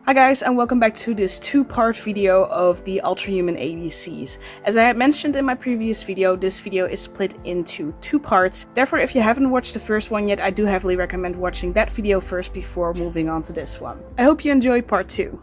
Hi guys, and welcome back to this two-part video of the Alterhuman ABCs. As I had mentioned in my previous video, this video is split into two parts. Therefore, if you haven't watched the first one yet, I do heavily recommend watching that video first before moving on to this one. I hope you enjoy part 2.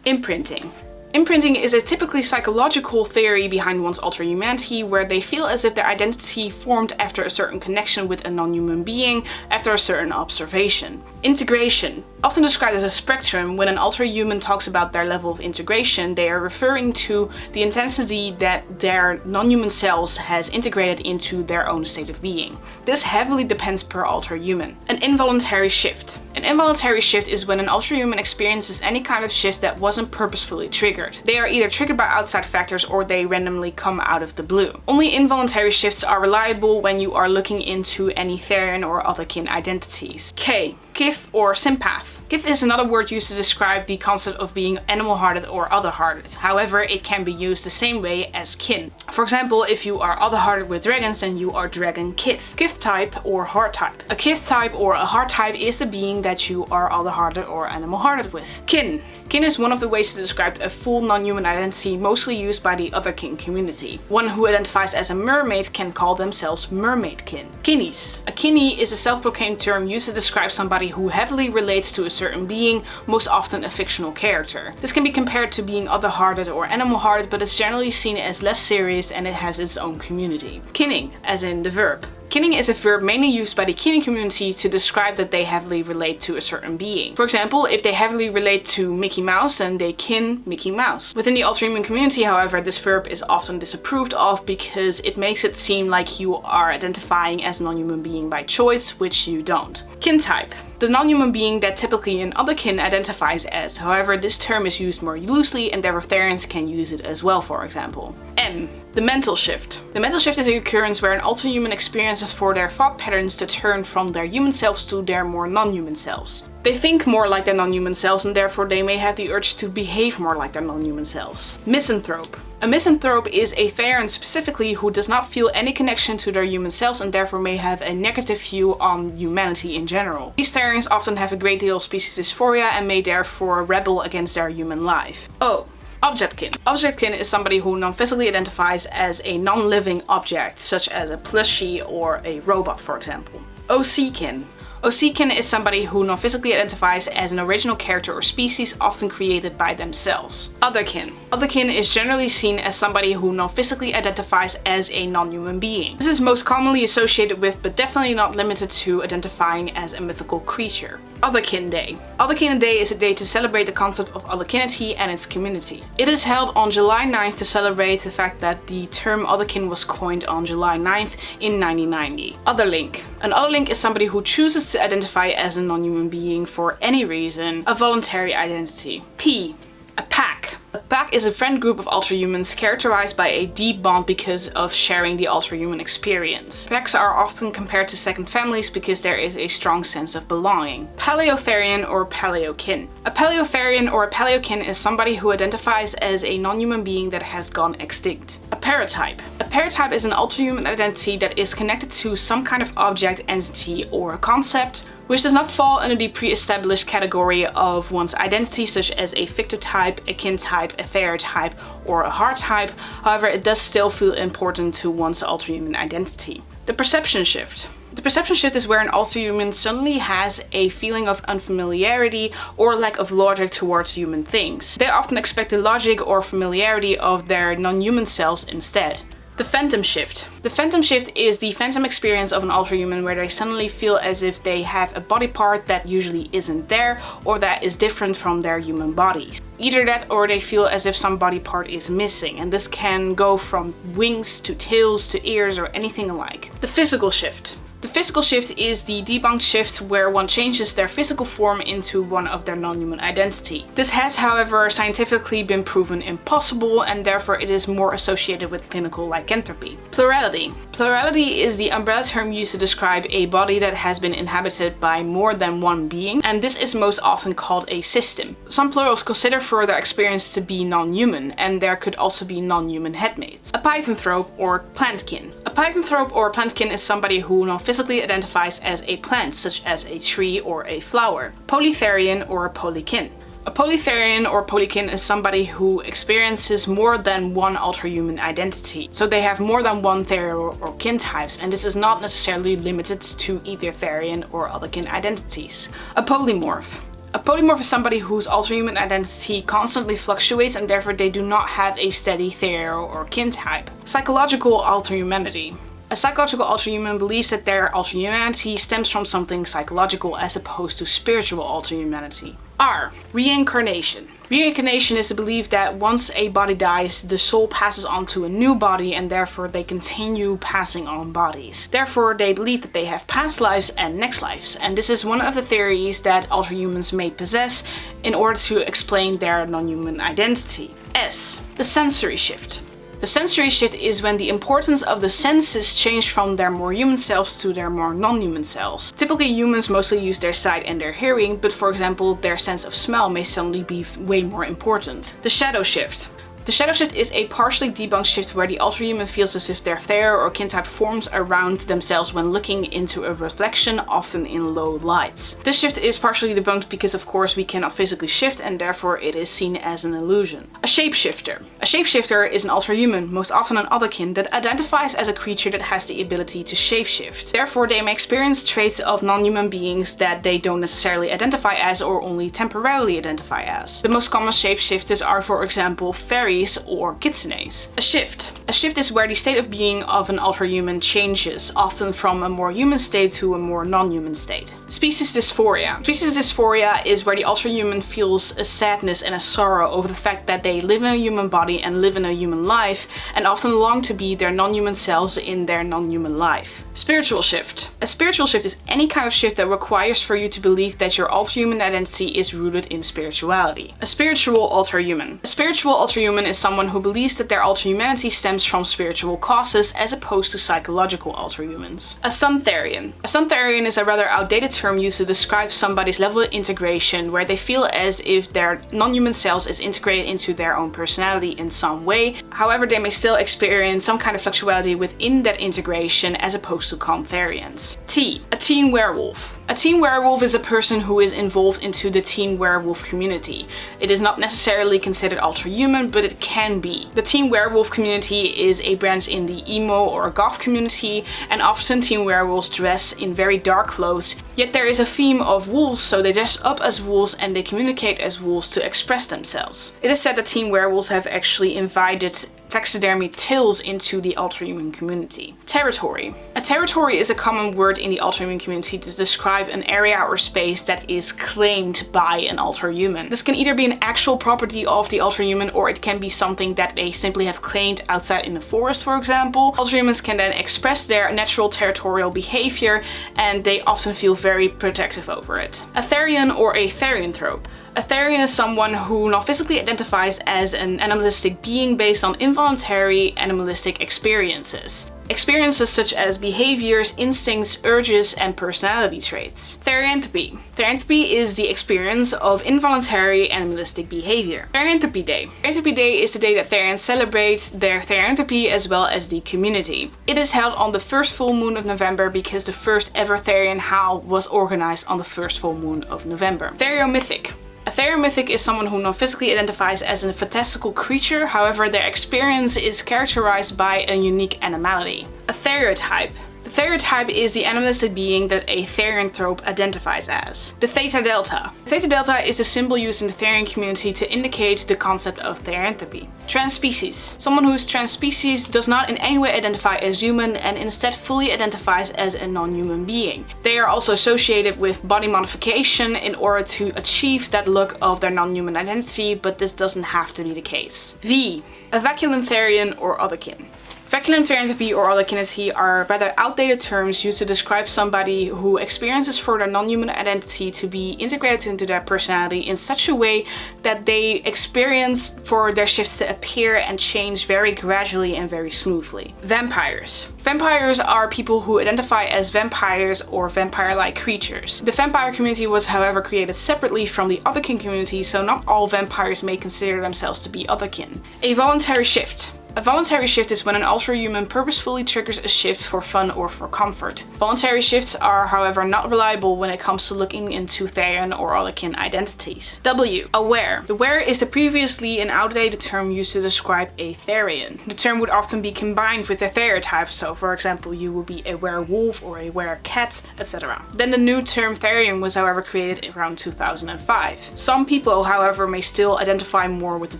Imprinting. Imprinting is a typically psychological theory behind one's alterhumanity, where they feel as if their identity formed after a certain connection with a non-human being, after a certain observation. Integration. Often described as a spectrum, when an alterhuman talks about their level of integration, they are referring to the intensity that their non-human selves has integrated into their own state of being. This heavily depends per alterhuman. An involuntary shift. An involuntary shift is when an alterhuman experiences any kind of shift that wasn't purposefully triggered. They are either triggered by outside factors or they randomly come out of the blue. Only involuntary shifts are reliable when you are looking into any Therian or Otherkin identities. K. Kith or sympath. Kith is another word used to describe the concept of being animal-hearted or other-hearted. However, it can be used the same way as kin. For example, if you are other-hearted with dragons, then you are dragon kith. Kith type or heart type. A kith type or a heart type is the being that you are other-hearted or animal-hearted with. Kin. Kin is one of the ways to describe a full non-human identity, mostly used by the Otherkin community. One who identifies as a mermaid can call themselves mermaidkin. Kinnies. A kinnie is a self-proclaimed term used to describe somebody who heavily relates to a certain being, most often a fictional character. This can be compared to being other-hearted or animal-hearted, but it's generally seen as less serious and it has its own community. Kinning, as in the verb. Kinning is a verb mainly used by the kinning community to describe that they heavily relate to a certain being. For example, if they heavily relate to Mickey Mouse, then they kin Mickey Mouse. Within the Alterhuman community, however, this verb is often disapproved of because it makes it seem like you are identifying as a non-human being by choice, which you don't. Kin type. The non-human being that typically an Otherkin identifies as. However, this term is used more loosely and therefore Therians can use it as well, for example. M. The mental shift. The mental shift is an occurrence where an alterhuman experiences for their thought patterns to turn from their human selves to their more non-human selves. They think more like their non-human selves and therefore they may have the urge to behave more like their non-human selves. Misanthrope. A misanthrope is a Therian specifically who does not feel any connection to their human selves and therefore may have a negative view on humanity in general. These Therians often have a great deal of species dysphoria and may therefore rebel against their human life. O. Objectkin. Objectkin is somebody who non-physically identifies as a non-living object, such as a plushie or a robot, for example. OCkin. OCkin is somebody who non-physically identifies as an original character or species, often created by themselves. Otherkin. Otherkin is generally seen as somebody who non-physically identifies as a non-human being. This is most commonly associated with, but definitely not limited to, identifying as a mythical creature. Otherkin Day. Otherkin Day is a day to celebrate the concept of Otherkinnity and its community. It is held on July 9th to celebrate the fact that the term Otherkin was coined on July 9th in 1990. Otherlink. An otherlink is somebody who chooses to identify as a non-human being for any reason, a voluntary identity. P. A pack. A pack is a friend group of alterhumans characterized by a deep bond because of sharing the alterhuman experience. Packs are often compared to second families because there is a strong sense of belonging. Paleotherian or Paleokin. A Paleotherian or a Paleokin is somebody who identifies as a non-human being that has gone extinct. A paratype. A paratype is an alterhuman identity that is connected to some kind of object, entity, or a concept, which does not fall under the pre-established category of one's identity, such as a fictor type, a kin type, a Theritype, or a heart type. However, it does still feel important to one's alterhuman identity. The perception shift. The perception shift is where an alterhuman suddenly has a feeling of unfamiliarity or lack of logic towards human things. They often expect the logic or familiarity of their non-human selves instead. The phantom shift. The phantom shift is the phantom experience of an alterhuman where they suddenly feel as if they have a body part that usually isn't there or that is different from their human bodies. Either that or they feel as if some body part is missing, and this can go from wings to tails to ears or anything alike. The physical shift. The physical shift is the debunked shift where one changes their physical form into one of their non-human identity. This has, however, scientifically been proven impossible, and therefore it is more associated with clinical lycanthropy. Plurality. Plurality is the umbrella term used to describe a body that has been inhabited by more than one being, and this is most often called a system. Some plurals consider further experience to be non-human, and there could also be non-human headmates. A pythanthrope or plantkin. A pythanthrope or plantkin is somebody who non-physically identifies as a plant, such as a tree or a flower. Polytherian or a polykin. A polytherian or polykin is somebody who experiences more than one alterhuman identity. So they have more than one Therian or kin types, and this is not necessarily limited to either Therian or Otherkin identities. A polymorph. A polymorph is somebody whose alterhuman identity constantly fluctuates, and therefore they do not have a steady Therian or kin type. Psychological alterhumanity. A psychological alterhuman believes that their alterhumanity stems from something psychological as opposed to spiritual alterhumanity. R. Reincarnation. Reincarnation is the belief that once a body dies, the soul passes on to a new body, and therefore they continue passing on bodies. Therefore, they believe that they have past lives and next lives, and this is one of the theories that alterhumans may possess in order to explain their non-human identity. S. The sensory shift. The sensory shift is when the importance of the senses change from their more human selves to their more non-human selves. Typically, humans mostly use their sight and their hearing, but for example, their sense of smell may suddenly be way more important. The shadow shift. The shadow shift is a partially debunked shift where the alterhuman feels as if their Therian or kin type forms around themselves when looking into a reflection, often in low lights. This shift is partially debunked because of course we cannot physically shift, and therefore it is seen as an illusion. A shapeshifter. A shapeshifter is an alterhuman, most often an otherkin, that identifies as a creature that has the ability to shapeshift. Therefore they may experience traits of non-human beings that they don't necessarily identify as or only temporarily identify as. The most common shapeshifters are, for example, fairies or kitsunes. A shift. A shift is where the state of being of an alterhuman changes, often from a more human state to a more non-human state. Species dysphoria. Species dysphoria is where the alterhuman feels a sadness and a sorrow over the fact that they live in a human body and live in a human life, and often long to be their non-human selves in their non-human life. Spiritual shift. A spiritual shift is any kind of shift that requires for you to believe that your alterhuman identity is rooted in spirituality. A spiritual alterhuman. A spiritual alterhuman is someone who believes that their alterhumanity stems from spiritual causes as opposed to psychological alterhumans. A Therian. A Therian is a rather outdated term used to describe somebody's level of integration where they feel as if their non-human selves is integrated into their own personality in some way. However, they may still experience some kind of fluctuality within that integration as opposed to calm Therians. T. A teen werewolf. A teen werewolf is a person who is involved into the teen werewolf community. It is not necessarily considered alterhuman, but it can be. The teen werewolf community is a branch in the emo or goth community, and often teen werewolves dress in very dark clothes, yet there is a theme of wolves, so they dress up as wolves and they communicate as wolves to express themselves. It is said that teen werewolves have actually invited taxidermy tales into the alterhuman community. Territory. A territory is a common word in the alterhuman community to describe an area or space that is claimed by an alterhuman. This can either be an actual property of the alterhuman, or it can be something that they simply have claimed outside in the forest, for example. Alterhumans can then express their natural territorial behavior, and they often feel very protective over it. A Therian or a Therianthrope. A Therian is someone who not physically identifies as an animalistic being based on involuntary animalistic experiences. Experiences such as behaviors, instincts, urges, and personality traits. Therianthropy. Therianthropy is the experience of involuntary animalistic behavior. Therianthropy Day. Therianthropy Day is the day that Therians celebrate their therianthropy as well as the community. It is held on the first full moon of November because the first ever Therian Howl was organized on the first full moon of November. Theriomythic. A Theriomythic is someone who non-physically identifies as a fantastical creature, however their experience is characterized by a unique animality. A Theriotype. The Theriotype is the animalistic being that a Therianthrope identifies as. The Theta Delta. Theta Delta is the symbol used in the Therian community to indicate the concept of Therianthropy. Transspecies. Someone who is transspecies does not in any way identify as human and instead fully identifies as a non-human being. They are also associated with body modification in order to achieve that look of their non-human identity, but this doesn't have to be the case. V. A Vacuolant Therian or Otherkin. Feculent therianthropy or otherkinnity are rather outdated terms used to describe somebody who experiences for their non-human identity to be integrated into their personality in such a way that they experience for their shifts to appear and change very gradually and very smoothly. Vampires. Vampires are people who identify as vampires or vampire-like creatures. The vampire community was, however, created separately from the Otherkin community, so not all vampires may consider themselves to be Otherkin. A voluntary shift. A voluntary shift is when an Alterhuman purposefully triggers a shift for fun or for comfort. Voluntary shifts are, however, not reliable when it comes to looking into Therian or Otherkin identities. W. Aware. Aware is the previously an outdated term used to describe a Therian. The term would often be combined with a stereotype, so for example you would be a werewolf or a werecat, etc. Then the new term Therian was, however, created around 2005. Some people, however, may still identify more with the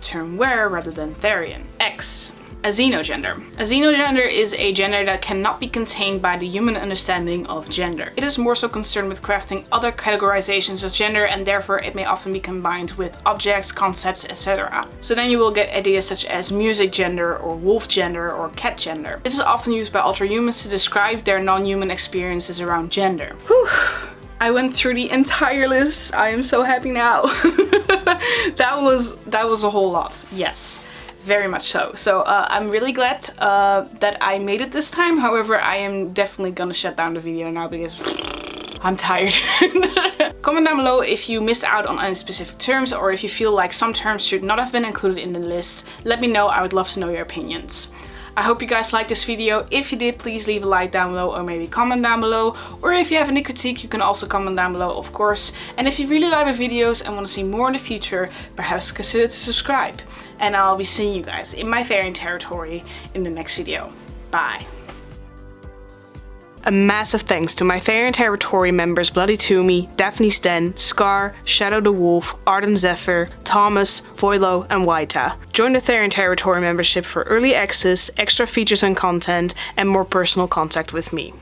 term were rather than Therian. X. A xenogender. A xenogender is a gender that cannot be contained by the human understanding of gender. It is more so concerned with crafting other categorizations of gender, and therefore it may often be combined with objects, concepts, etc. So then you will get ideas such as music gender or wolf gender or cat gender. This is often used by Alterhumans to describe their non-human experiences around gender. Whew. I went through the entire list. I am so happy now. That was a whole lot. Yes. Very much so. So I'm really glad that I made it this time. However, I am definitely gonna shut down the video now because I'm tired. Comment down below if you missed out on any specific terms or if you feel like some terms should not have been included in the list. Let me know. I would love to know your opinions. I hope you guys liked this video. If you did, please leave a like down below or maybe comment down below. Or if you have any critique, you can also comment down below, of course. And if you really like my videos and want to see more in the future, perhaps consider to subscribe. And I'll be seeing you guys in my Therian territory in the next video. Bye. A massive thanks to my Therian territory members Bloody Toomey, Daphne Sten, Scar, Shadow the Wolf, Arden Zephyr, Thomas, Voilo, and Waita. Join the Therian territory membership for early access, extra features and content, and more personal contact with me.